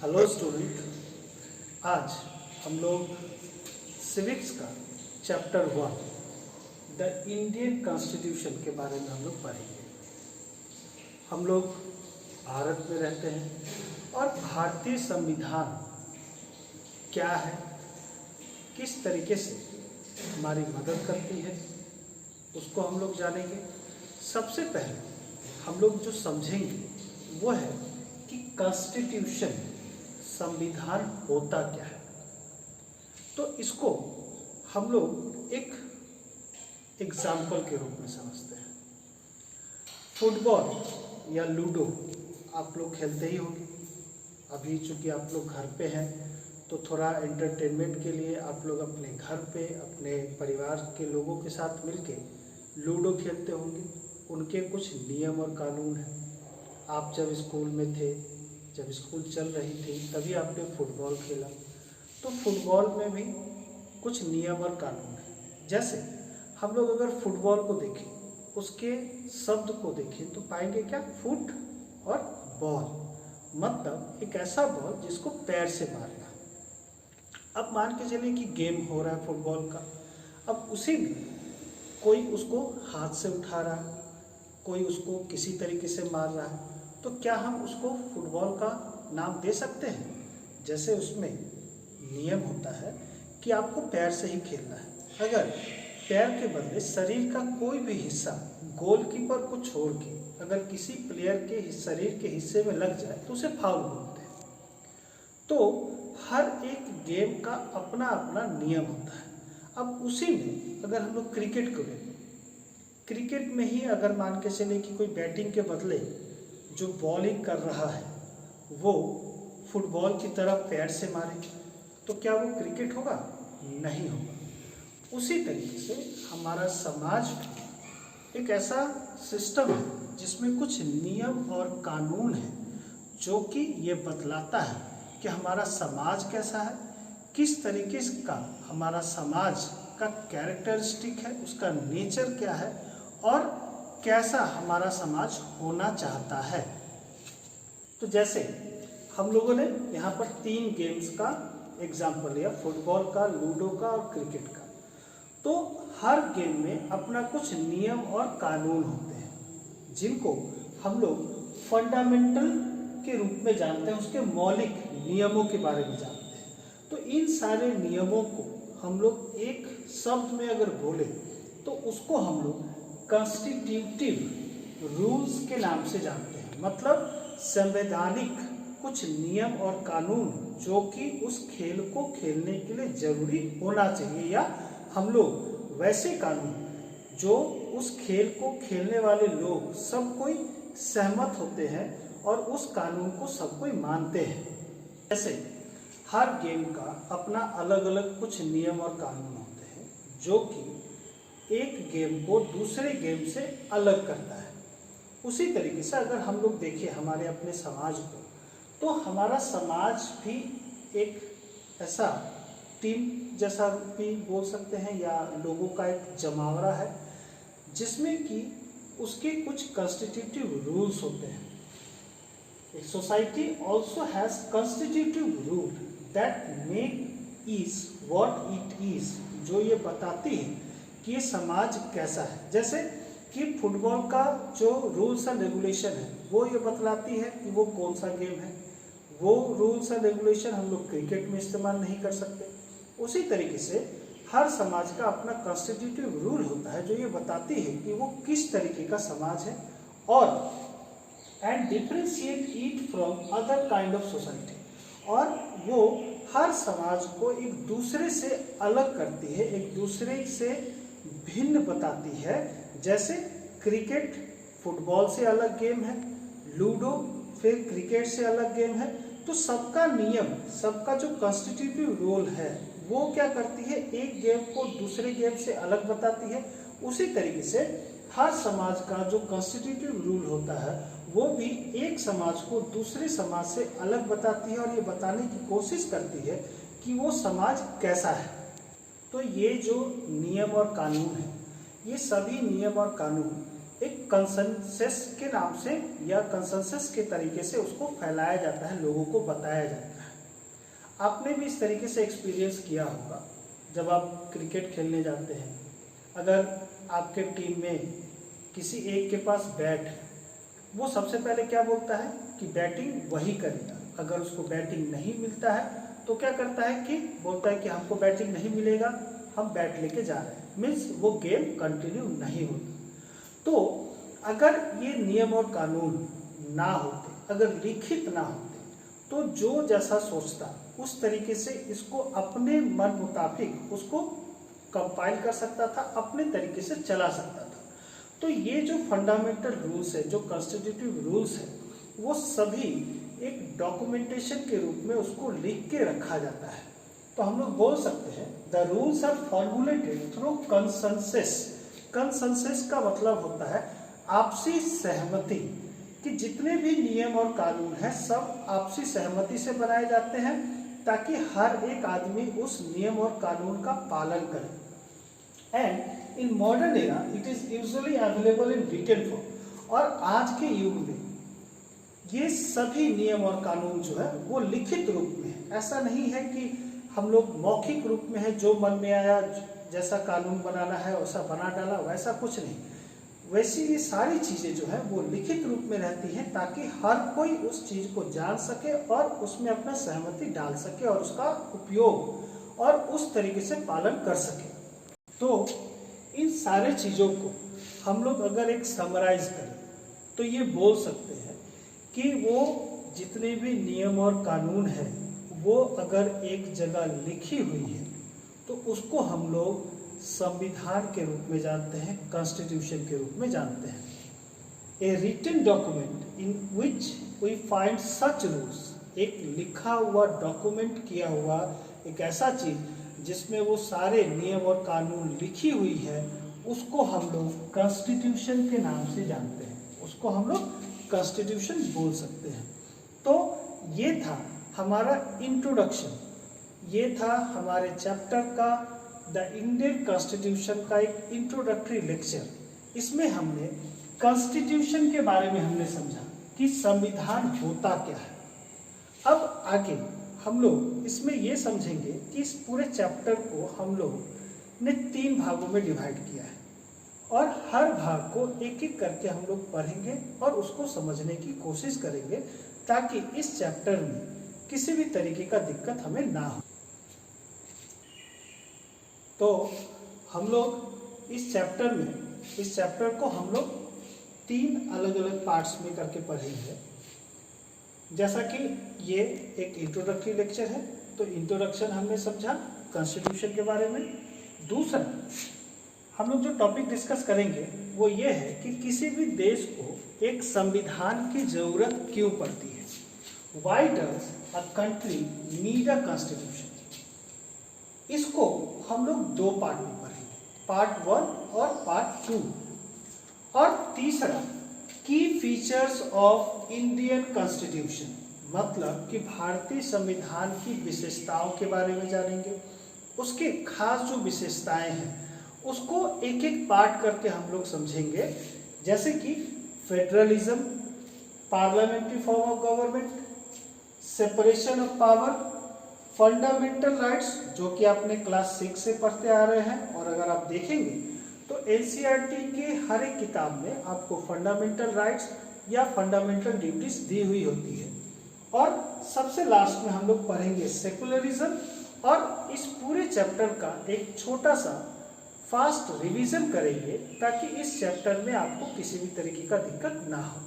Hello student, आज हम लोग सिविक्स का चैप्टर 1 द इंडियन कॉन्स्टिट्यूशन के बारे में हम लोग पढ़ेंगे। हम लोग भारत में रहते हैं और भारतीय संविधान क्या है, किस तरीके से हमारी मदद करती है, उसको हम लोग जानेंगे। सबसे पहले हम लोग जो समझेंगे वो है कि कॉन्स्टिट्यूशन संविधान होता क्या है। तो इसको हम लोग एक एग्जाम्पल के रूप में समझते हैं। फुटबॉल या लूडो आप लोग खेलते ही होंगे। अभी चूंकि आप लोग घर पे हैं तो थोड़ा एंटरटेनमेंट के लिए आप लोग अपने घर पे अपने परिवार के लोगों के साथ मिलके लूडो खेलते होंगे। उनके कुछ नियम और कानून हैं। आप जब स्कूल में थे, जब स्कूल चल रही थी, तभी आपने फुटबॉल खेला, तो फुटबॉल में भी कुछ नियम और कानून हैं। जैसे हम लोग अगर फुटबॉल को देखें, उसके शब्द को देखें तो पाएंगे क्या, फुट और बॉल, मतलब एक ऐसा बॉल जिसको पैर से मारना। अब मान के चलिए कि गेम हो रहा है फुटबॉल का। अब उसी में कोई उसको हाथ से उठा रहा है, कोई उसको किसी तरीके से मार रहा है, तो क्या हम उसको फुटबॉल का नाम दे सकते हैं? जैसे उसमें नियम होता है कि आपको पैर से ही खेलना है। अगर पैर के बदले शरीर का कोई भी हिस्सा गोलकीपर को छोड़ के अगर किसी प्लेयर के शरीर के हिस्से में लग जाए तो उसे फाउल बोलते हैं। तो हर एक गेम का अपना अपना नियम होता है। अब उसी में अगर हम लोग क्रिकेट को लें, क्रिकेट में ही अगर मान के चले कि कोई बैटिंग के बदले जो बॉलिंग कर रहा है वो फुटबॉल की तरह पैर से मारे, तो क्या वो क्रिकेट होगा? नहीं होगा। उसी तरीके से हमारा समाज एक ऐसा सिस्टम है जिसमें कुछ नियम और कानून है जो कि ये बतलाता है कि हमारा समाज कैसा है, किस तरीके का हमारा समाज का कैरेक्टरिस्टिक है, उसका नेचर क्या है और कैसा हमारा समाज होना चाहता है। तो जैसे हम लोगों ने यहाँ पर 3 गेम्स का एग्जाम्पल लिया, फुटबॉल का, लूडो का और क्रिकेट का। तो हर गेम में अपना कुछ नियम और कानून होते हैं जिनको हम लोग फंडामेंटल के रूप में जानते हैं, उसके मौलिक नियमों के बारे में जानते हैं। तो इन सारे नियमों को हम लोग एक शब्द में अगर बोले तो उसको हम लोग कॉन्स्टिट्यूटिव रूल्स के नाम से जानते हैं, मतलब संवैधानिक कुछ नियम और कानून जो कि उस खेल को खेलने के लिए जरूरी होना चाहिए, या हम लोग वैसे कानून जो उस खेल को खेलने वाले लोग सब कोई सहमत होते हैं और उस कानून को सब कोई मानते हैं। जैसे हर गेम का अपना अलग अलग कुछ नियम और कानून होते हैं जो कि एक गेम को दूसरे गेम से अलग करता है। उसी तरीके से अगर हम लोग देखें हमारे अपने समाज को, तो हमारा समाज भी एक ऐसा टीम जैसा भी बोल सकते हैं या लोगों का एक जमावड़ा है जिसमें कि उसके कुछ कॉन्स्टिट्यूटिव रूल्स होते हैं। A society also has constitutive rule that make is what it is, जो ये बताती है कि ये समाज कैसा है। जैसे कि फुटबॉल का जो रूल्स एंड रेगुलेशन है वो ये बतलाती है कि वो कौन सा गेम है। वो रूल्स एंड रेगुलेशन हम लोग क्रिकेट में इस्तेमाल नहीं कर सकते। उसी तरीके से हर समाज का अपना कॉन्स्टिट्यूटिव रूल होता है जो ये बताती है कि वो किस तरीके का समाज है और and differentiate it from other kind of society, और वो हर समाज को एक दूसरे से अलग करती है, एक दूसरे से भिन्न बताती है। जैसे क्रिकेट फुटबॉल से अलग गेम है, लूडो फिर क्रिकेट से अलग गेम है। तो सबका नियम, सबका जो कॉन्स्टिट्यूटिव रोल है वो क्या करती है, एक गेम को दूसरे गेम से अलग बताती है। उसी तरीके से हर समाज का जो कॉन्स्टिट्यूटिव रूल होता है वो भी एक समाज को दूसरे समाज से अलग बताती है और ये बताने की कोशिश करती है कि वो समाज कैसा है। तो ये जो नियम और कानून है, ये सभी नियम और कानून एक कंसेंसस के नाम से या कंसेंसस के तरीके से उसको फैलाया जाता है, लोगों को बताया जाता है। आपने भी इस तरीके से एक्सपीरियंस किया होगा जब आप क्रिकेट खेलने जाते हैं। अगर आपके टीम में किसी एक के पास बैट है, वो सबसे पहले क्या बोलता है कि बैटिंग वही करेगा। अगर उसको बैटिंग नहीं मिलता है तो क्या करता है कि बोलता है कि हमको बैटिंग नहीं मिलेगा, हम बैट लेके जा रहे हैं, मीन्स वो गेम कंटिन्यू नहीं होती। तो अगर ये नियम और कानून ना होते, अगर लिखित ना होते, तो जो जैसा सोचता उस तरीके से इसको अपने मन मुताबिक उसको कंपाइल कर सकता था, अपने तरीके से चला सकता था। तो ये जो फंडामेंटल रूल्स है, जो कॉन्स्टिट्यूटिव रूल्स है, वो सभी एक डॉक्यूमेंटेशन के रूप में उसको लिख के रखा जाता है। तो हम लोग बोल सकते हैं the rules are formulated through consensus. Consensus का मतलब होता है आपसी सहमति, कि जितने भी नियम और कानून हैं सब आपसी सहमति से बनाए जाते हैं ताकि हर एक आदमी उस नियम और कानून का पालन करे। And in modern era it is usually available in written form. और आज के युग में ये सभी नियम और कानून जो है वो लिखित रूप में है। ऐसा नहीं है कि हम लोग मौखिक रूप में है, जो मन में आया जैसा कानून बनाना है वैसा बना डाला, वैसा कुछ नहीं। वैसी ये सारी चीज़ें जो है वो लिखित रूप में रहती हैं ताकि हर कोई उस चीज़ को जान सके और उसमें अपना सहमति डाल सके और उसका उपयोग और उस तरीके से पालन कर सके। तो इन सारे चीज़ों को हम लोग अगर एक समराइज करें तो ये बोल सकते हैं कि वो जितने भी नियम और कानून हैं वो अगर एक जगह लिखी हुई है तो उसको हम लोग संविधान के रूप में जानते हैं, कॉन्स्टिट्यूशन के रूप में जानते हैं। A written document in which we find such rules, एक लिखा हुआ डॉक्यूमेंट किया हुआ एक ऐसा चीज जिसमें वो सारे नियम और कानून लिखी हुई है, उसको हम लोग कॉन्स्टिट्यूशन के नाम से जानते हैं, उसको हम लोग कॉन्स्टिट्यूशन बोल सकते हैं। तो ये था हमारा इंट्रोडक्शन, ये था हमारे चैप्टर का द इंडियन कॉन्स्टिट्यूशन का एक इंट्रोडक्टरी लेक्चर। इसमें हमने कॉन्स्टिट्यूशन के बारे में हमने समझा कि संविधान होता क्या है। अब आगे हम लोग इसमें ये समझेंगे कि इस पूरे चैप्टर को हम लोग ने 3 भागों में डिवाइड किया है और हर भाग को एक एक करके हम लोग पढ़ेंगे और उसको समझने की कोशिश करेंगे ताकि इस चैप्टर में किसी भी तरीके का दिक्कत हमें ना हो। तो हम लोग इस चैप्टर को हम लोग 3 अलग अलग पार्ट्स में करके पढ़ेंगे। जैसा कि ये एक इंट्रोडक्टरी लेक्चर है, तो इंट्रोडक्शन हमने समझा कॉन्स्टिट्यूशन के बारे में। दूसरा हम लोग जो टॉपिक डिस्कस करेंगे वो ये है कि किसी भी देश को एक संविधान की जरूरत क्यों पड़ती है। Why does a country need a constitution? इसको हम लोग 2 पार्ट में पढ़ेंगे, पार्ट 1 और पार्ट 2। और तीसरा की फीचर्स ऑफ इंडियन कॉन्स्टिट्यूशन, मतलब कि भारतीय संविधान की विशेषताओं के बारे में जानेंगे। उसके खास जो विशेषताएं हैं उसको एक एक पार्ट करके हम लोग समझेंगे, जैसे कि federalism, parliamentary form of government, separation of power, fundamental rights, जो कि आपने क्लास 6 से पढ़ते आ रहे हैं। और अगर आप देखेंगे तो एनसीईआरटी के हर एक किताब में आपको फंडामेंटल राइट्स या फंडामेंटल ड्यूटीज दी हुई होती है। और सबसे लास्ट में हम लोग पढ़ेंगे सेकुलरिज्म। और इस पूरे चैप्टर का एक छोटा सा फास्ट रिवीजन करेंगे ताकि इस चैप्टर में आपको किसी भी तरीके का दिक्कत ना हो।